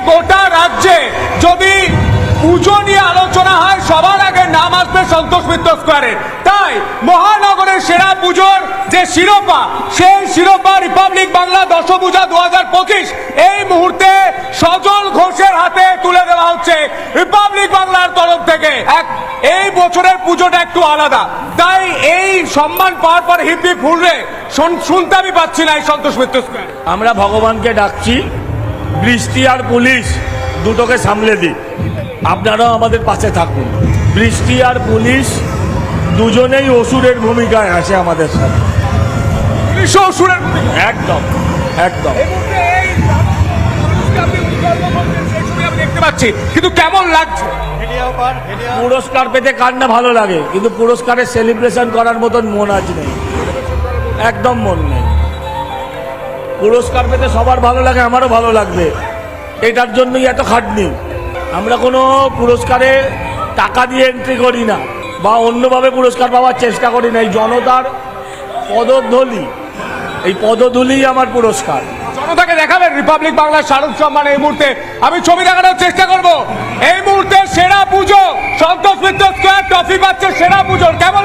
গোটা রাজ্যে যদি পুজো নিয়ে আলোচনা হয় সবার আগে নাম আসবে সন্তোষ মিত্র স্কোয়ারে। তাই মহানগরের সেরা পুজোর যে শিরোপা, সেই শিরোপা রিপাবলিক বাংলা দশভূজা 2025 এই মুহূর্তে সজল ঘোষের হাতে তুলে দেওয়া হচ্ছে রিপাবলিক বাংলার তরফ থেকে। এই বছরের পুজোটা একটু আলাদা, তাই এই সম্মান পাওয়ার পর হিপ হিপ হুররে শুনতে আমি পাচ্ছি না এই সন্তোষ মিত্র স্কোয়ার। আমরা ভগবানকে ডাকছি বৃষ্টি আর পুলিশ দুটোকে সামলে দিই, আপনারাও আমাদের পাশে থাকুন। বৃষ্টি আর পুলিশ দুজনেই অসুরের ভূমিকায় আছে আমাদের সাথে। অসুরের একদম একদম দেখতে পাচ্ছি, কিন্তু কেমন লাগছে? পুরস্কার পেতে কার না ভালো লাগে, কিন্তু পুরস্কারের সেলিব্রেশন করার মতন মন আজ নেই, একদম মন নেই। পুরস্কার পেতে সবার ভালো লাগে, আমারও ভালো লাগবে, এটার জন্যই এত খাটনি। আমরা কোনো পুরস্কারে টাকা দিয়ে এন্ট্রি করি না বা অন্যভাবে পুরস্কার পাওয়ার চেষ্টা করি না। এই জনতার পদধূলি, এই পদধূলি আমার পুরস্কার। জনতাকে দেখাবেন রিপাবলিক বাংলার শাহরুখ সম্মান এই মুহূর্তে। আমি ছবি দেখানোর চেষ্টা করব। এই মুহূর্তে সেরা পুজো সন্তোষ মিত্র স্কোয়ার ট্রফি পাচ্ছে সেরা পুজোর। কেমন